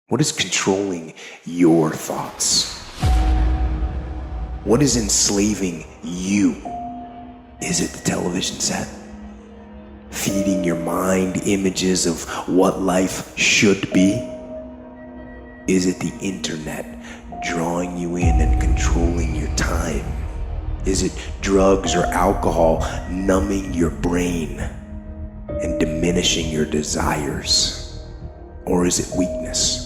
What is controlling your thoughts? What is enslaving you? Is it the television set? Feeding your mind images of what life should be? Is it the internet drawing you in and controlling your time? Is it drugs or alcohol numbing your brain and diminishing your desires? Or is it weakness?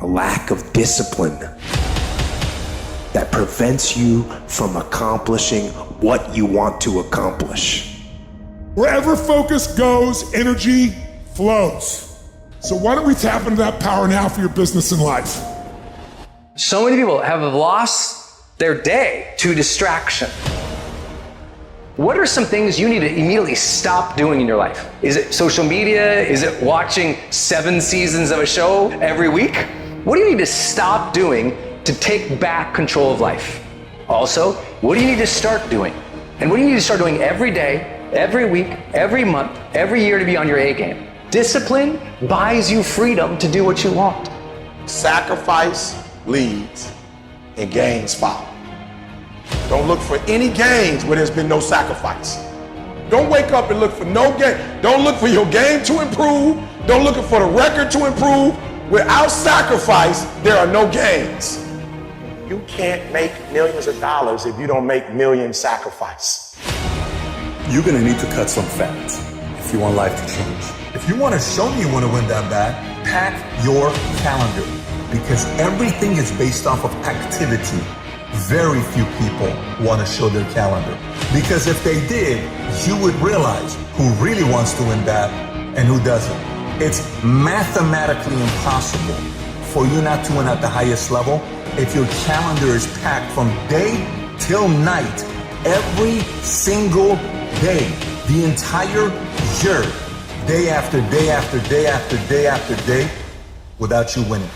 A lack of discipline that prevents you from accomplishing what you want to accomplish. Wherever focus goes, energy flows. So why don't we tap into that power now for your business and life? So many people have lost their day to distraction. What are some things you need to immediately stop doing in your life? Is it social media? Is it watching 7 seasons of a show every week? What do you need to stop doing to take back control of life? Also, what do you need to start doing? And what do you need to start doing every day, every week, every month, every year to be on your A game? Discipline buys you freedom to do what you want. Sacrifice leads and gains follow. Don't look for any gains where there's been no sacrifice. Don't wake up and look for no gain. Don't look for your game to improve. Don't look for the record to improve. Without sacrifice, there are no gains. You can't make millions of dollars if you don't make millions sacrifice. You're gonna need to cut some fat if you want life to change. If you wanna show me you wanna win that bad, pack your calendar, because everything is based off of activity. Very few people wanna show their calendar, because if they did, you would realize who really wants to win that and who doesn't. It's mathematically impossible for you not to win at the highest level if your calendar is packed from day till night, every single day, the entire year, day after day after day after day after day, without you winning.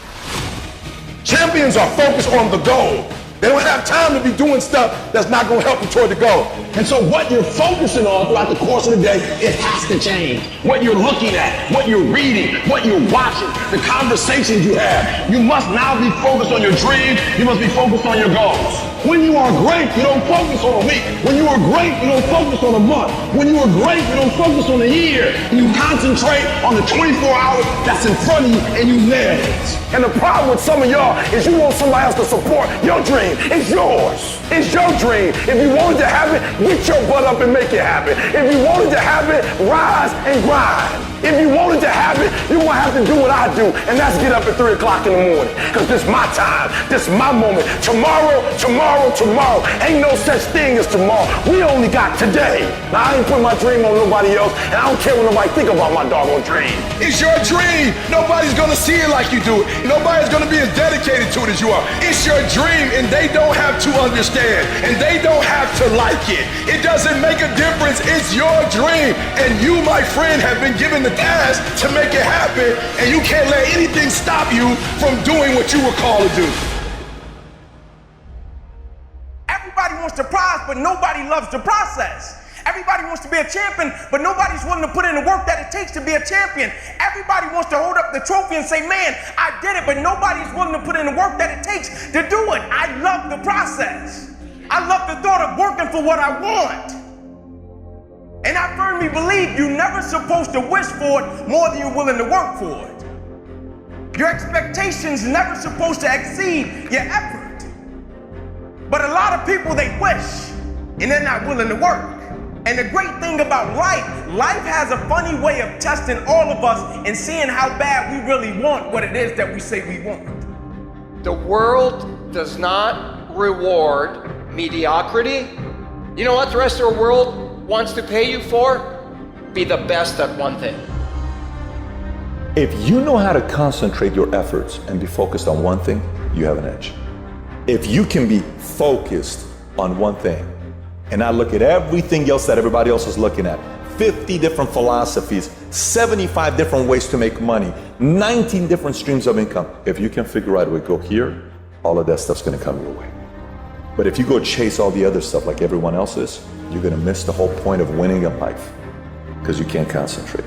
Champions are focused on the goal. They don't have time to be doing stuff that's not going to help you toward the goal. And so what you're focusing on throughout the course of the day, it has to change. What you're looking at, what you're reading, what you're watching, the conversations you have. You must now be focused on your dreams. You must be focused on your goals. When you are great, you don't focus on a week. When you are great, you don't focus on a month. When you are great, you don't focus on a year. You concentrate on the 24 hours that's in front of you and you nail it. And the problem with some of y'all is you want somebody else to support your dream. It's yours. It's your dream. If you wanted to have it, get your butt up and make it happen. If you wanted to have it, rise and grind. If you wanted to have it, you're going to have to do what I do, and that's get up at 3 o'clock in the morning, because this is my time. This is my moment. Tomorrow. Ain't no such thing as tomorrow. We only got today. Now, I ain't putting my dream on nobody else, and I don't care what nobody think about my doggone dream. It's your dream. Nobody's going to see it like you do it. Nobody's going to be as dedicated to it as you are. It's your dream, and they don't have to understand, and they don't have to like it. It doesn't make a difference. It's your dream, and you, my friend, have been given the task to make it happen, and you can't let anything stop you from doing what you were called to do. Everybody wants to prize, but nobody loves the process. Everybody wants to be a champion, but nobody's willing to put in the work that it takes to be a champion. Everybody wants to hold up the trophy and say, man, I did it, but nobody's willing to put in the work that it takes to do it. I love the process. I love the thought of working for what I want. And I firmly believe you're never supposed to wish for it more than you're willing to work for it. Your expectations never supposed to exceed your effort. But a lot of people, they wish, and they're not willing to work. And the great thing about life has a funny way of testing all of us and seeing how bad we really want what it is that we say we want. The world does not reward mediocrity. You know what the rest of the world wants to pay you for? Be the best at one thing. If you know how to concentrate your efforts and be focused on one thing, you have an edge. If you can be focused on one thing and not look at everything else that everybody else is looking at, 50 different philosophies, 75 different ways to make money, 19 different streams of income. If you can figure out a way to go here, all of that stuff's gonna come your way. But if you go chase all the other stuff like everyone else is, you're gonna miss the whole point of winning in life, because you can't concentrate.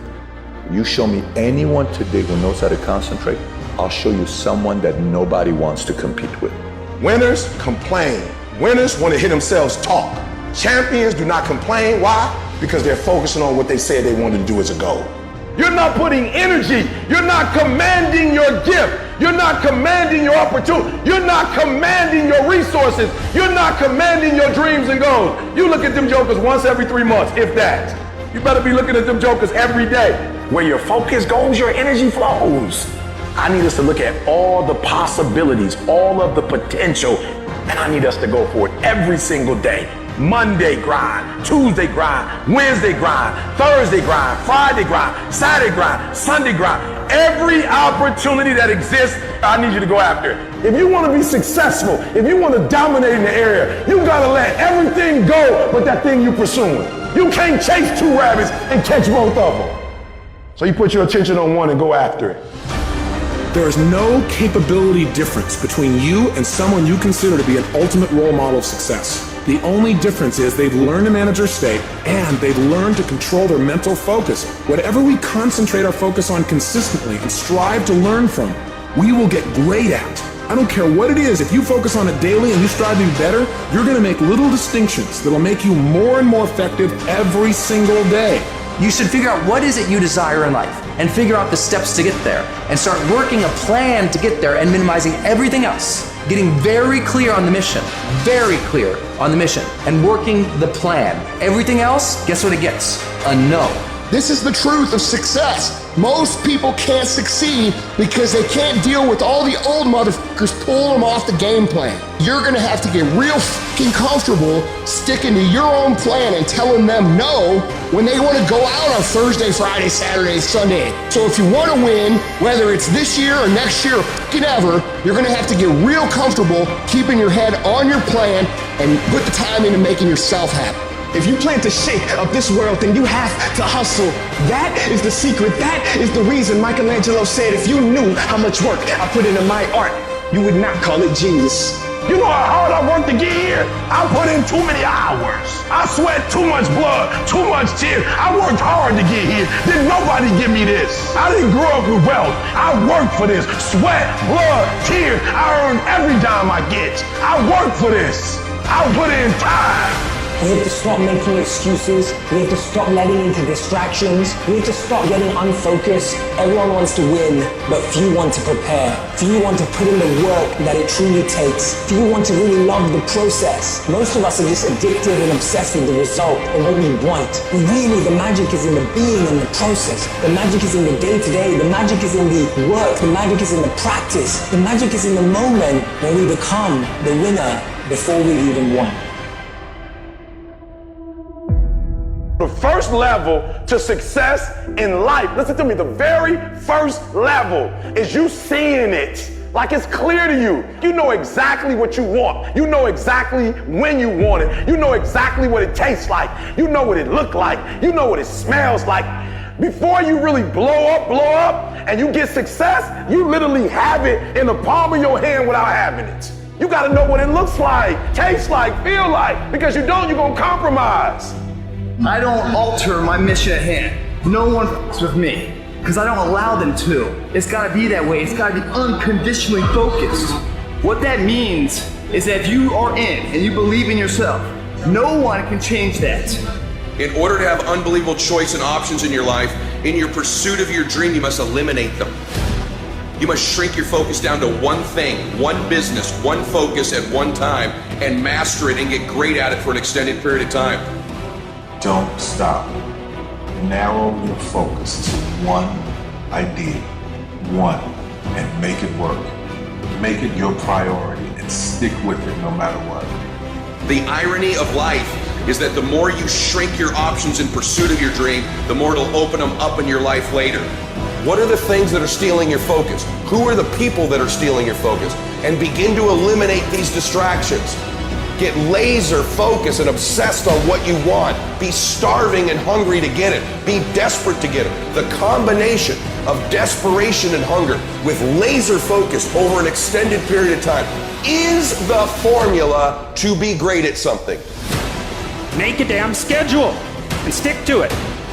You show me anyone today who knows how to concentrate, I'll show you someone that nobody wants to compete with. Winners complain. Winners want to hear themselves talk. Champions do not complain. Why? Because they're focusing on what they said they wanted to do as a goal. You're not putting energy. You're not commanding your gift. You're not commanding your opportunity. You're not commanding your resources. You're not commanding your dreams and goals. You look at them jokers once every 3 months, if that. You better be looking at them jokers every day. Where your focus goes, your energy flows. I need us to look at all the possibilities, all of the potential, and I need us to go for it every single day. Monday grind, Tuesday grind, Wednesday grind, Thursday grind, Friday grind, Saturday grind, Sunday grind. Every opportunity that exists, I need you to go after it. If you want to be successful, if you want to dominate in the area, you got to let everything go but that thing you're pursuing. You can't chase 2 rabbits and catch both of them. So you put your attention on one and go after it. There is no capability difference between you and someone you consider to be an ultimate role model of success. The only difference is they've learned to manage their state and they've learned to control their mental focus. Whatever we concentrate our focus on consistently and strive to learn from, we will get great at. I don't care what it is, if you focus on it daily and you strive to be better, you're going to make little distinctions that'll make you more and more effective every single day. You should figure out what is it you desire in life and figure out the steps to get there and start working a plan to get there and minimizing everything else. Getting very clear on the mission, and working the plan. Everything else, guess what it gets? A no. This is the truth of success. Most people can't succeed because they can't deal with all the old motherfuckers pulling them off the game plan. You're gonna have to get real fucking comfortable sticking to your own plan and telling them no when they wanna go out on Thursday, Friday, Saturday, Sunday. So if you wanna win, whether it's this year or next year or fucking ever, you're gonna have to get real comfortable keeping your head on your plan and put the time into making yourself happy. If you plan to shake up this world, then you have to hustle. That is the secret. That is the reason Michelangelo said, if you knew how much work I put into my art, you would not call it genius. You know how hard I worked to get here? I put in too many hours. I sweat too much blood, too much tears. I worked hard to get here. Didn't nobody give me this. I didn't grow up with wealth. I worked for this. Sweat, blood, tears. I earn every dime I get. I worked for this. I put in time. We have to stop making excuses. We have to stop letting into distractions. We have to stop getting unfocused. Everyone wants to win, but few want to prepare. Few want to put in the work that it truly takes. Few want to really love the process. Most of us are just addicted and obsessed with the result and what we want. Really, the magic is in the being and the process. The magic is in the day-to-day. The magic is in the work. The magic is in the practice. The magic is in the moment when we become the winner before we even won. The first level to success in life, listen to me, the very first level is you seeing it like it's clear to you. You know exactly what you want. You know exactly when you want it. You know exactly what it tastes like. You know what it looks like. You know what it smells like. Before you really blow up, and you get success, you literally have it in the palm of your hand without having it. You gotta know what it looks like, tastes like, feel like, because you don't, you're gonna compromise. I don't alter my mission at hand. No one f***s with me, because I don't allow them to. It's gotta be that way. It's gotta be unconditionally focused. What that means is that if you are in and you believe in yourself, no one can change that. In order to have unbelievable choice and options in your life, in your pursuit of your dream, you must eliminate them. You must shrink your focus down to one thing, one business, one focus at one time, and master it and get great at it for an extended period of time. Don't stop. Narrow your focus to one idea, and make it work. Make it your priority and stick with it no matter what. The irony of life is that the more you shrink your options in pursuit of your dream, the more it'll open them up in your life later. What are the things that are stealing your focus? Who are the people that are stealing your focus? And begin to eliminate these distractions. Get laser focused and obsessed on what you want. Be starving and hungry to get it. Be desperate to get it. The combination of desperation and hunger with laser focus over an extended period of time is the formula to be great at something. Make a damn schedule and stick to it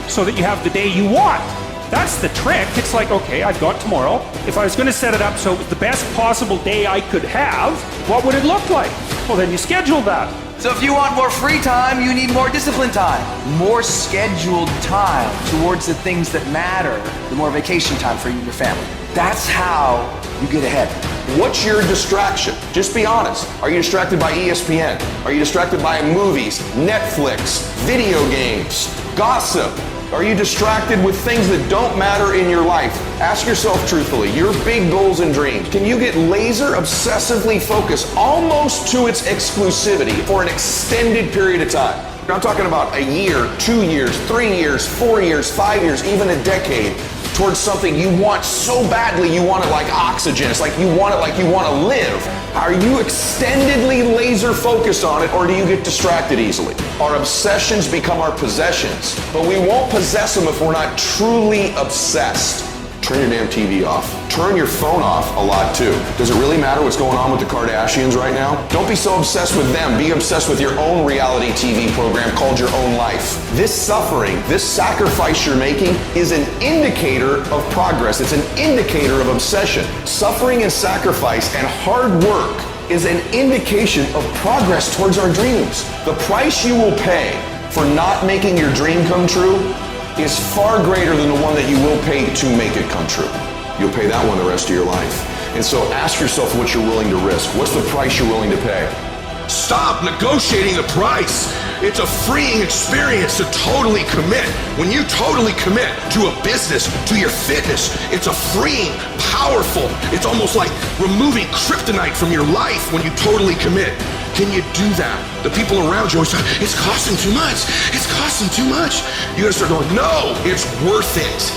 so that you have the day you want That's the trick. It's like, okay, I've got tomorrow. If I was going to set it up so it was the best possible day I could have, what would it look like? Well, then you schedule that. So if you want more free time, you need more disciplined time. More scheduled time towards the things that matter. The more vacation time for you and your family. That's how you get ahead. What's your distraction? Just be honest. Are you distracted by ESPN? Are you distracted by movies, Netflix, video games, gossip? Are you distracted with things that don't matter in your life? Ask yourself truthfully, your big goals and dreams. Can you get laser obsessively focused almost to its exclusivity for an extended period of time? I'm talking about a year, 2 years, 3 years, 4 years, 5 years, even a decade towards something you want so badly you want it like oxygen. It's like you want it like you want to live. Are you extendedly laser focused on it, or do you get distracted easily? Our obsessions become our possessions, but we won't possess them if we're not truly obsessed. Turn your damn TV off. Turn your phone off a lot too. Does it really matter what's going on with the Kardashians right now? Don't be so obsessed with them. Be obsessed with your own reality TV program called Your Own Life. This suffering, this sacrifice you're making is an indicator of progress. It's an indicator of obsession. Suffering and sacrifice and hard work is an indication of progress towards our dreams. The price you will pay for not making your dream come true is far greater than the one that you will pay to make it come true. You'll pay that one the rest of your life. And so ask yourself what you're willing to risk. What's the price you're willing to pay? Stop negotiating the price. It's a freeing experience to totally commit. When you totally commit to a business, to your fitness, it's a freeing, powerful, it's almost like removing kryptonite from your life when you totally commit. Can you do that? The people around you always say, it's costing too much. It's costing too much. You gotta start going, no, it's worth it.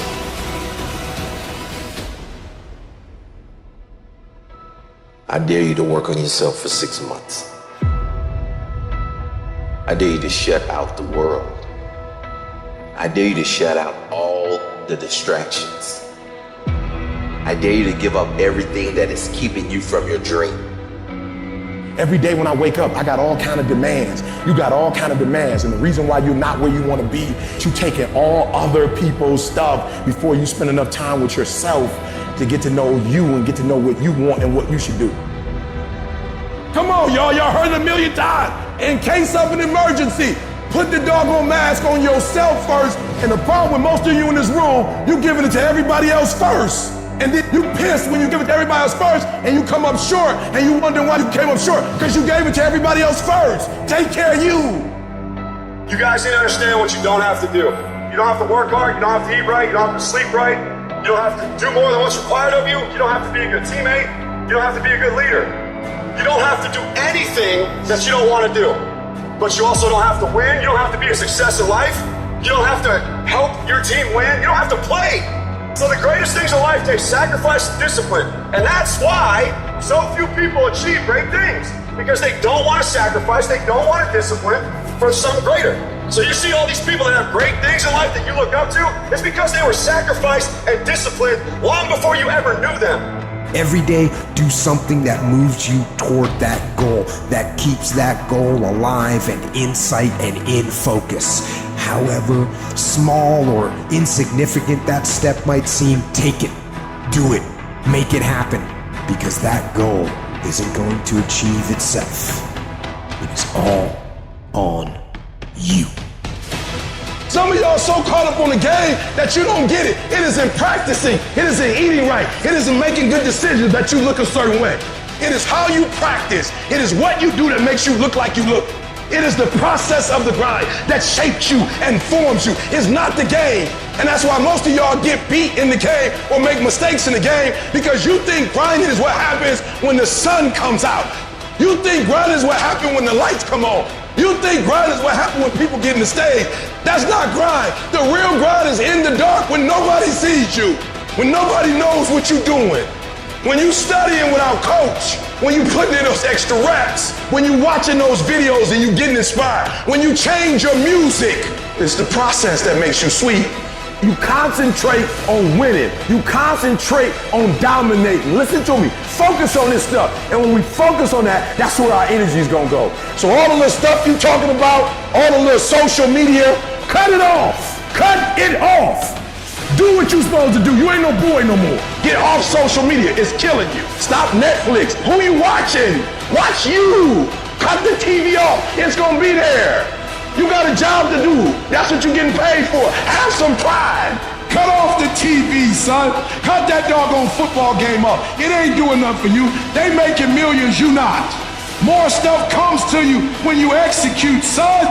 I dare you to work on yourself for 6 months. I dare you to shut out the world. I dare you to shut out all the distractions. I dare you to give up everything that is keeping you from your dream. Every day when I wake up, I got all kind of demands. You got all kind of demands. And the reason why you're not where you want to be, you taking all other people's stuff before you spend enough time with yourself to get to know you and get to know what you want and what you should do. Come on, y'all. Y'all heard it a million times. In case of an emergency, put the doggone mask on yourself first. And the problem with most of you in this room, you giving it to everybody else first. And then you pissed when you give it to everybody else first and you come up short and you wonder why you came up short because you gave it to everybody else first. Take care of you. You guys need to understand what you don't have to do. You don't have to work hard, you don't have to eat right, you don't have to sleep right, you don't have to do more than what's required of you, you don't have to be a good teammate, you don't have to be a good leader. You don't have to do anything that you don't want to do. But you also don't have to win, you don't have to be a success in life, you don't have to help your team win, you don't have to play. So the greatest things in life take sacrifice and discipline. And that's why so few people achieve great things. Because they don't want to sacrifice, they don't want to discipline for something greater. So you see all these people that have great things in life that you look up to, it's because they were sacrificed and disciplined long before you ever knew them. Every day, do something that moves you toward that goal, that keeps that goal alive and in sight and in focus. However small or insignificant that step might seem, take it, do it, make it happen, because that goal isn't going to achieve itself. It is all on you. Some of y'all are so caught up on the game that you don't get it. It is in practicing. It is in eating right. It is in making good decisions that you look a certain way. It is how you practice. It is what you do that makes you look like you look. It is the process of the grind that shapes you and forms you. It's not the game. And that's why most of y'all get beat in the game or make mistakes in the game, because you think grinding is what happens when the sun comes out. You think grinding is what happens when the lights come on. You think grind is what happens when people get in the stage. That's not grind. The real grind is in the dark when nobody sees you, when nobody knows what you're doing, when you studying without coach, when you putting in those extra reps, when you watching those videos and you getting inspired, when you change your music. It's the process that makes you sweet. You concentrate on winning. You concentrate on dominating. Listen to me. Focus on this stuff. And when we focus on that, that's where our energy is going to go. So all the little stuff you're talking about, all the little social media, cut it off. Cut it off. Do what you're supposed to do. You ain't no boy no more. Get off social media. It's killing you. Stop Netflix. Who you watching? Watch you. Cut the TV off. It's going to be there. You got a job to do. That's what you're getting paid for. Have some pride. Cut off the TV, son. Cut that doggone football game up. It ain't doing nothing for you. They making millions, you not. More stuff comes to you when you execute, son.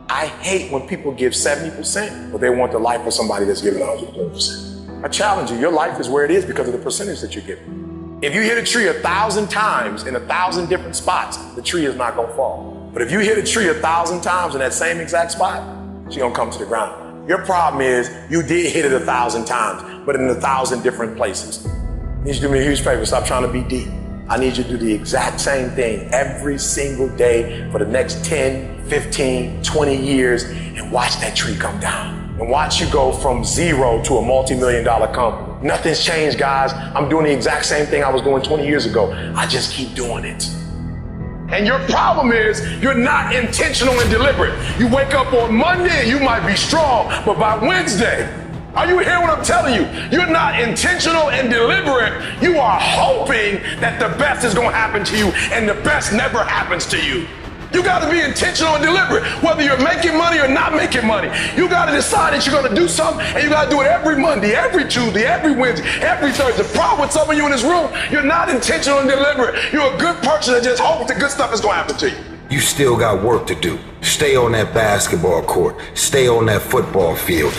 I hate when people give 70%, but they want the life of somebody that's giving 120%. I challenge you, your life is where it is because of the percentage that you're giving. If you hit a tree 1,000 times in 1,000 different spots, the tree is not gonna fall. But if you hit a tree 1,000 times in that same exact spot, she's gonna come to the ground. Your problem is you did hit it 1,000 times, but in 1,000 different places. I need you to do me a huge favor, stop trying to be deep. I need you to do the exact same thing every single day for the next 10, 15, 20 years and watch that tree come down. And watch you go from zero to a multi-million-dollar company. Nothing's changed, guys. I'm doing the exact same thing I was doing 20 years ago. I just keep doing it. And your problem is you're not intentional and deliberate. You wake up on Monday and you might be strong, but by Wednesday, are you hearing what I'm telling you? You're not intentional and deliberate. You are hoping that the best is going to happen to you, and the best never happens to you. You got to be intentional and deliberate, whether you're making money or not making money. You got to decide that you're going to do something, and you got to do it every Monday, every Tuesday, every Wednesday, every Thursday. The problem with some of you in this room, you're not intentional and deliberate. You're a good person that just hopes the good stuff is going to happen to you. You still got work to do. Stay on that basketball court. Stay on that football field.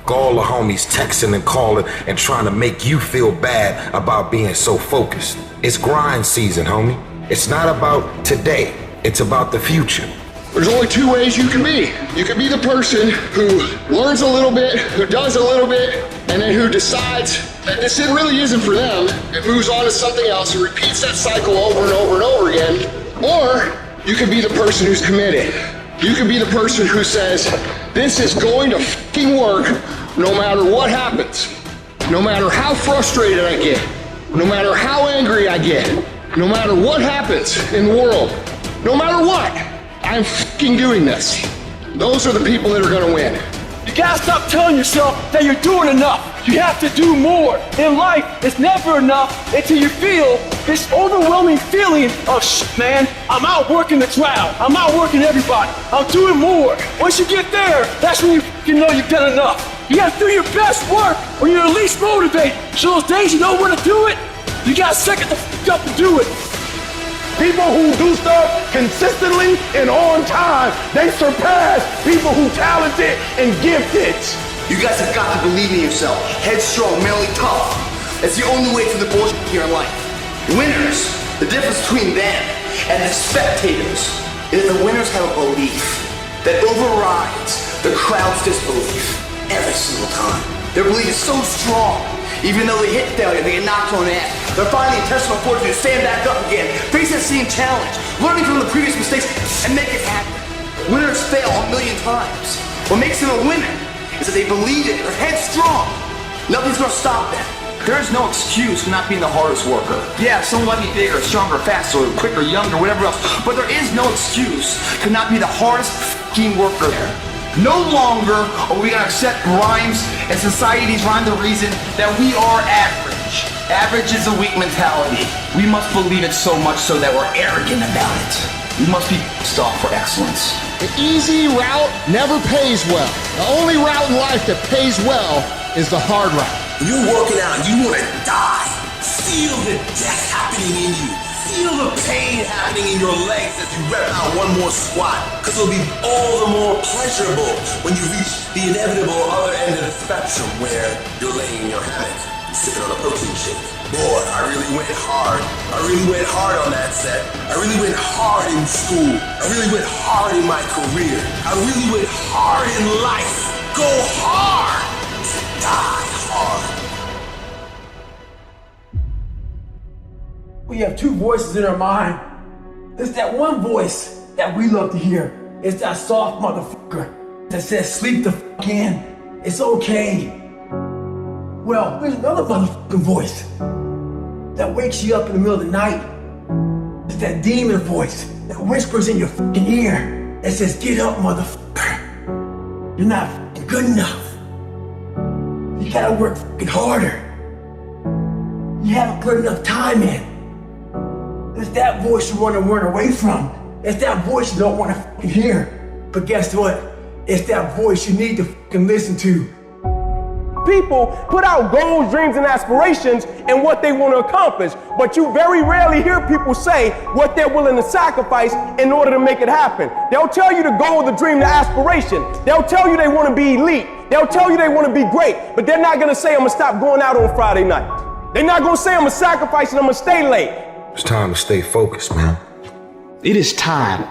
All the homies texting and calling and trying to make you feel bad about being so focused. It's grind season, homie. It's not about today. It's about the future. There's only two ways you can be. You can be the person who learns a little bit, who does a little bit, and then who decides that this really isn't for them and moves on to something else and repeats that cycle over and over and over again. Or you can be the person who's committed. You can be the person who says, this is going to fucking work no matter what happens. No matter how frustrated I get. No matter how angry I get. No matter what happens in the world. No matter what, I'm fucking doing this. Those are the people that are gonna win. You gotta stop telling yourself that you're doing enough. You have to do more. In life, it's never enough until you feel this overwhelming feeling of shit, man. I'm outworking the crowd. I'm outworking everybody. I'm doing more. Once you get there, that's when you know you've done enough. You gotta do your best work when you're least motivated. So those days you don't want to do it, you gotta suck it the up and do it. People who do stuff consistently and on time, they surpass people who talented and gifted. You guys have got to believe in yourself. Headstrong, mentally tough. It's the only way through the bullshit here in life. Winners, the difference between them and the spectators is the winners have a belief that overrides the crowd's disbelief every single time. Their belief is so strong, even though they hit failure, they get knocked on the ass. They're finding intestinal fortitude to stand back up again, face that same challenge, learning from the previous mistakes, and make it happen. Winners fail 1,000,000 times. What makes them a winner is that they believe it, they're headstrong. Nothing's gonna stop them. There is no excuse for not being the hardest worker. Yeah, someone might be bigger, stronger, faster, quicker, younger, whatever else, but there is no excuse to not be the hardest f***ing worker there. No longer are we gonna accept rhymes and society's rhyme the reason that we are average. Average is a weak mentality. We must believe it so much so that we're arrogant about it. We must be stopped for excellence. The easy route never pays well. The only route in life that pays well is the hard route. When you're working out and you want to die, feel the death happening in you. Feel the pain happening in your legs as you rep out one more squat. Because it'll be all the more pleasurable when you reach the inevitable other end of the spectrum where you're laying in your hammock, sipping on a protein shake. Boy, I really went hard. I really went hard on that set. I really went hard in school. I really went hard in my career. I really went hard in life. Go hard to die hard. We have two voices in our mind. There's that one voice that we love to hear. It's that soft motherfucker that says, sleep the fuck in. It's okay. Well, there's another motherfucking voice that wakes you up in the middle of the night. It's that demon voice that whispers in your fucking ear that says, get up, motherfucker. You're not good enough. You gotta work fucking harder. You haven't put enough time in. It's that voice you want to run away from. It's that voice you don't want to fucking hear. But guess what? It's that voice you need to fucking listen to. People put out goals, dreams, and aspirations and what they want to accomplish, but you very rarely hear people say what they're willing to sacrifice in order to make it happen. They'll tell you the goal, the dream, the aspiration. They'll tell you they want to be elite. They'll tell you they want to be great, but they're not going to say, I'm going to stop going out on Friday night. They're not going to say, I'm going to sacrifice and I'm going to stay late. It's time to stay focused, man. It is time.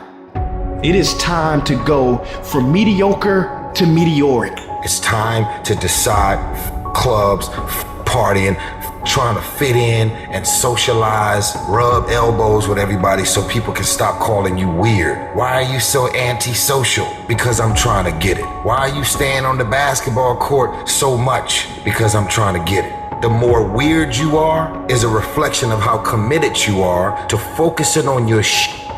It is time to go from mediocre to meteoric. It's time to decide clubs, partying, trying to fit in and socialize, rub elbows with everybody so people can stop calling you weird. Why are you so antisocial? Because I'm trying to get it. Why are you staying on the basketball court so much? Because I'm trying to get it. The more weird you are is a reflection of how committed you are to focusing on your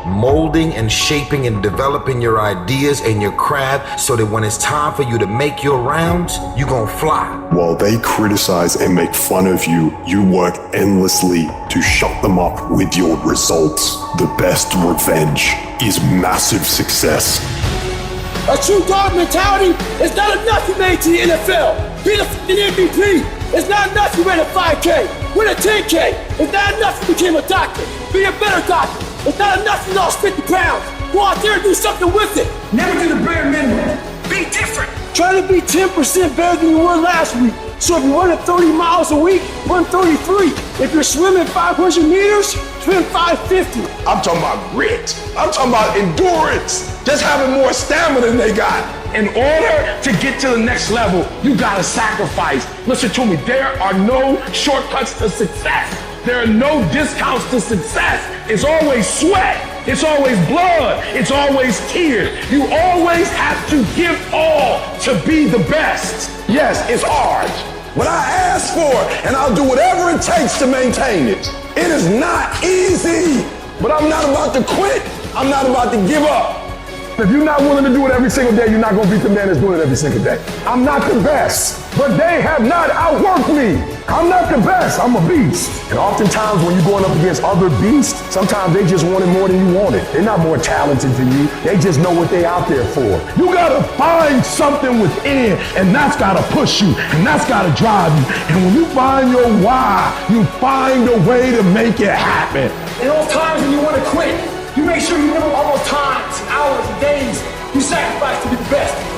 molding and shaping and developing your ideas and your craft so that when it's time for you to make your rounds, you gon' fly. While they criticize and make fun of you, you work endlessly to shut them up with your results. The best revenge is massive success. A true dog mentality is not enough you made to the NFL. Be the fucking MVP. It's not enough you ran a 5K. Win a 10K. It's not enough you became a doctor. Be a better doctor. It's not enough you lost 50 pounds. Go out there and do something with it. Never do the bare minimum. Be different. Try to be 10% better than you were last week. So if you're running 30 miles a week, run 33. If you're swimming 500 meters, swim 550. I'm talking about grit. I'm talking about endurance. Just having more stamina than they got. In order to get to the next level, you gotta sacrifice. Listen to me, there are no shortcuts to success. There are no discounts to success. It's always sweat. It's always blood. It's always tears. You always have to give all to be the best. Yes, it's hard. But I ask for it, and I'll do whatever it takes to maintain it. It is not easy, but I'm not about to quit. I'm not about to give up. If you're not willing to do it every single day, you're not going to beat the man that's doing it every single day. I'm not the best, but they have not outworked me. I'm not the best, I'm a beast. And oftentimes when you're going up against other beasts, sometimes they just want it more than you want it. They're not more talented than you. They just know what they're out there for. You gotta find something within, and that's gotta push you, and that's gotta drive you. And when you find your why, you find a way to make it happen. In those times when you want to quit, you make sure you remember all those times, hours, and days you sacrificed to be the best.